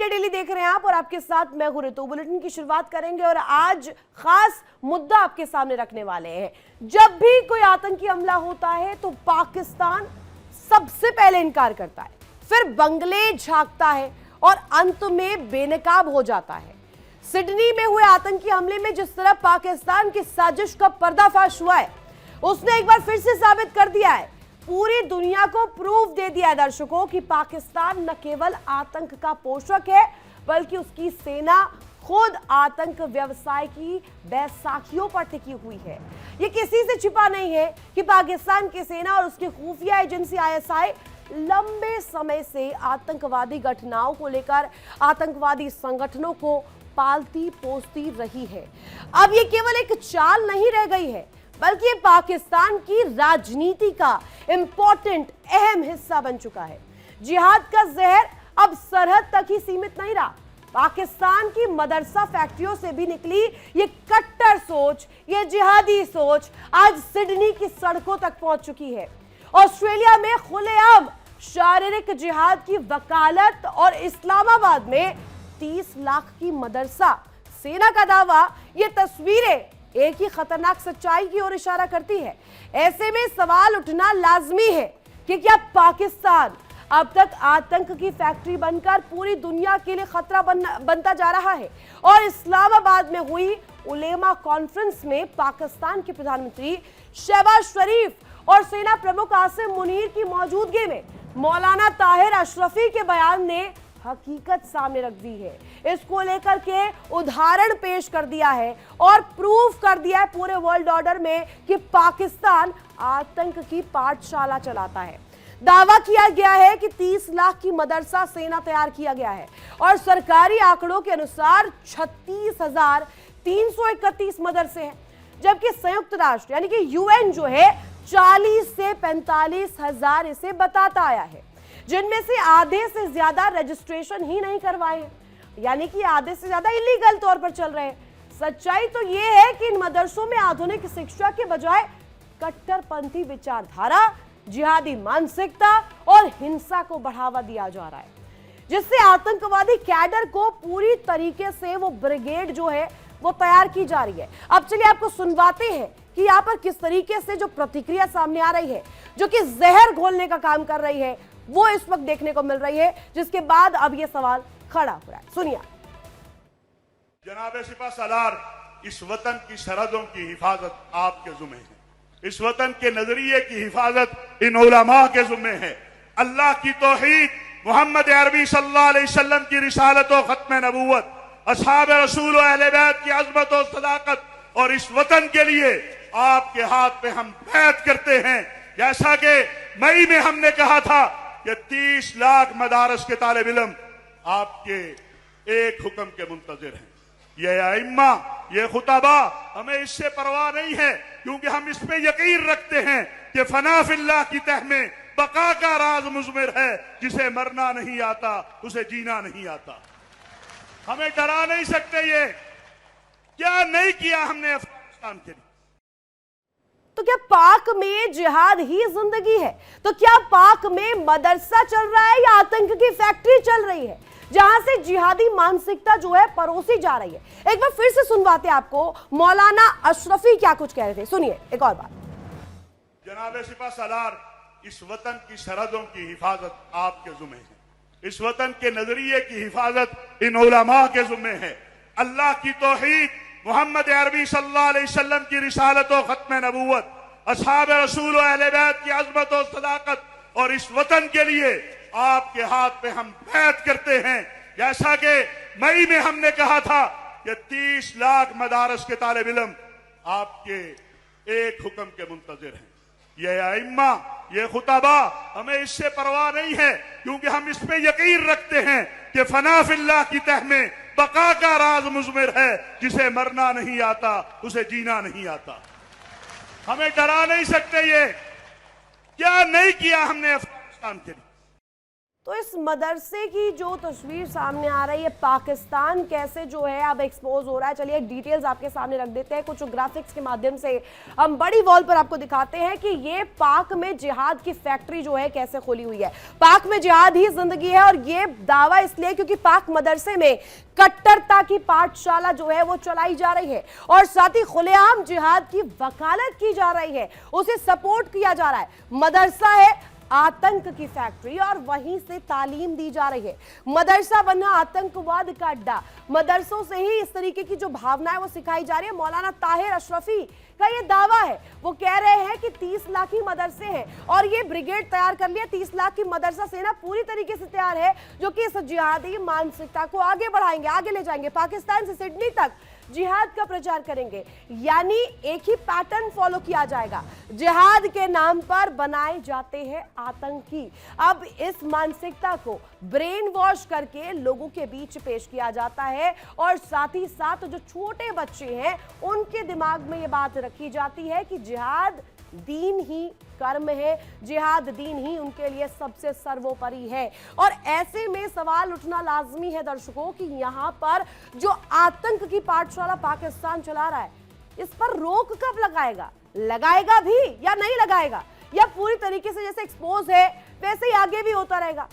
India daily देख रहे हैं आप और आपके साथ मैं हूं ऋतु। बुलेटिन की शुरुआत करेंगे और आज खास मुद्दा आपके सामने रखने वाले हैं। जब भी कोई आतंकी हमला होता है तो पाकिस्तान सबसे पहले इनकार करता है, फिर बंगले झांकता है और अंत में बेनकाब हो जाता है। सिडनी में हुए आतंकी हमले में जिस तरह पाकिस्तान की साजिश का पर्दाफाश हुआ है, उसने एक बार फिर से साबित कर दिया है, पूरी दुनिया को प्रूफ दे दिया है दर्शकों कि पाकिस्तान न केवल आतंक का पोषक है बल्कि उसकी सेना खुद आतंक व्यवसाय की बैसाखियों पर टिकी हुई है। ये किसी से छिपा नहीं है कि पाकिस्तान की सेना और उसकी खुफिया एजेंसी आईएसआई लंबे समय से आतंकवादी घटनाओं को लेकर आतंकवादी संगठनों को पालती पोसती रही है। अब ये केवल एक चाल नहीं रह गई है बल्कि पाकिस्तान की राजनीति का इंपॉर्टेंट अहम हिस्सा बन चुका है। जिहाद का जहर अब सरहद तक ही सीमित नहीं रहा। पाकिस्तान की मदरसा फैक्ट्रियों से भी निकली ये कट्टर सोच, ये जिहादी सोच आज सिडनी की सड़कों तक पहुंच चुकी है। ऑस्ट्रेलिया में खुलेआम शारीरिक जिहाद की वकालत और इस्लामाबाद में 30 लाख की मदरसा सेना का दावा, ये तस्वीरें एक ही खतरनाक सच्चाई की ओर इशारा करती है। ऐसे में सवाल उठना लाजमी है कि क्या पाकिस्तान अब तक आतंक की फैक्ट्री बनकर पूरी दुनिया के लिए खतरा बनता जा रहा है। और इस्लामाबाद में हुई उलेमा कॉन्फ्रेंस में पाकिस्तान के प्रधानमंत्री शहबाज शरीफ और सेना प्रमुख आसिम मुनीर की मौजूदगी में मौलाना ताहिर अशरफी के बयान ने हकीकत सामने रख दी है। इसको लेकर के उदाहरण पेश कर दिया है और प्रूफ कर दिया है पूरे वर्ल्ड ऑर्डर में कि पाकिस्तान आतंक की पाठशाला चलाता है। दावा किया गया है कि 30 लाख की मदरसा सेना तैयार किया गया है और सरकारी आंकड़ों के अनुसार 36,331 मदरसे हैं, जबकि संयुक्त राष्ट्र यानी कि यूएन जो है 40 से 45 हजार इसे बताता आया है, जिनमें से आधे से ज्यादा रजिस्ट्रेशन ही नहीं करवाए हैं, यानी कि आधे से ज्यादा इलीगल तौर पर चल रहे हैं। सच्चाई तो यह है कि इन मदरसों में आधुनिक शिक्षा के बजाय कट्टरपंथी विचारधारा, जिहादी मानसिकता और हिंसा को बढ़ावा दिया जा रहा है, जिससे आतंकवादी कैडर को पूरी तरीके से वो ब्रिगेड जो है वो तैयार की जा रही है। अब चलिए आपको सुनवाते हैं कि यहाँ पर किस तरीके से जो प्रतिक्रिया सामने आ रही है, जो कि जहर घोलने का काम कर रही है, वो इस वक्त देखने को मिल रही है, जिसके बाद अब ये सवाल खड़ा हो रहा है। सुनिए। जनाब सिपा सालार, इस वतन की सरहदों की हिफाजत आपके जुम्मे है। इस वतन के नजरिए की हिफाजत इन उलमा के जुम्मे है। अल्लाह की तौहीद, मोहम्मद अरबी सल्लल्लाहु अलैहि वसल्लम की रिसालत और खत्म नबूवत, असहाब रसूल और अहले बैत की अज़मत और सदाकत और इस वतन के लिए आपके हाथ पे हम बैत करते हैं। जैसा कि मई में हमने कहा था कि 30 लाख मदारस के तालिब इल्म आपके एक हुक्म के मुंतजिर हैं। ये आइम्मा, ये खुताबा, हमें इससे परवाह नहीं है, क्योंकि हम इस पे यकीन रखते हैं कि फना फिल्लाह की तह में बका का राज मुज़मिर है। जिसे मरना नहीं आता उसे जीना नहीं आता। हमें डरा नहीं सकते। ये क्या नहीं किया हमने अफगानिस्तान के लिए। तो क्या पाक में जिहाद ही जिंदगी है? तो क्या पाक में मदरसा चल रहा है या आतंक की फैक्ट्री चल रही है, जहां से जिहादी मानसिकता जो है परोसी जा रही है? एक बार फिर से सुनवाते आपको मौलाना अशरफी क्या कुछ कह रहे थे, सुनिए एक और बार। जनाब सिपा सालार, इस वतन की सरहदों की हिफाजत आपके जुम्मे है। इस वतन के नजरिए की हिफाजत इन उलमा के जुम्मे है। अल्लाह की तौहीद, मोहम्मद अरबी सल्लल्लाहु अलैहि वसल्लम की रिसालत और खत्म नबूवत, असहाब रसूल और अहले बैत की अज़मत और सदाकत और इस वतन के लिए आपके हाथ पे हम बैत करते हैं। जैसा कि मई में हमने कहा था कि 30 लाख मदारस के तालिब इल्म आपके एक हुक्म के मुंतजिर हैं। ये आइम्मा, ये खुताबा, हमें इससे परवाह नहीं है, क्योंकि हम इस पे यकीन रखते हैं कि फना फिल्लाह की तह में बका का राज मुज़मिर है। जिसे मरना नहीं आता उसे जीना नहीं आता। हमें डरा नहीं सकते। ये क्या नहीं किया हमने अफगानिस्तान के लिए। तो इस मदरसे की जो तस्वीर सामने आ रही है, पाकिस्तान कैसे जो है अब एक्सपोज हो रहा है, चलिए डिटेल्स आपके सामने रख देते हैं। कुछ ग्राफिक्स के माध्यम से हम बड़ी वॉल पर आपको दिखाते हैं कि ये पाक में जिहाद की फैक्ट्री जो है कैसे खोली हुई है। पाक में जिहाद ही जिंदगी है, और ये दावा इसलिए क्योंकि पाक मदरसे में कट्टरता की पाठशाला जो है वो चलाई जा रही है, और साथ ही खुलेआम जिहाद की वकालत की जा रही है, उसे सपोर्ट किया जा रहा है। मदरसा है आतंक की फैक्ट्री, और वहीं से तालीम दी जा रही है। मदरसा बना आतंकवाद का अड्डा। मदरसों से ही इस तरीके की जो भावना है वो सिखाई जा रही है। मौलाना ताहिर अशरफी का ये दावा है, वो कह रहे हैं कि 30 लाख ही मदरसे हैं, और ये ब्रिगेड तैयार कर लिया। 30 लाख की मदरसा सेना पूरी तरीके से तैयार है, जो कि इस जिहादी मानसिकता को आगे बढ़ाएंगे, आगे ले जाएंगे, पाकिस्तान से सिडनी तक जिहाद का प्रचार करेंगे। यानी एक ही पैटर्न फॉलो किया जाएगा। जिहाद के नाम पर बनाए जाते हैं आतंकी। अब इस मानसिकता को ब्रेन वॉश करके लोगों के बीच पेश किया जाता है, और साथ ही साथ जो छोटे बच्चे हैं उनके दिमाग में यह बात रखी जाती है कि जिहाद दीन ही कर्म है, जिहाद दीन ही उनके लिए सबसे सर्वोपरि है। और ऐसे में सवाल उठना लाजमी है दर्शकों कि यहां पर जो आतंक की पाठशाला पाकिस्तान चला रहा है, इस पर रोक कब लगाएगा? लगाएगा भी या नहीं लगाएगा, या पूरी तरीके से जैसे एक्सपोज है वैसे ही आगे भी होता रहेगा?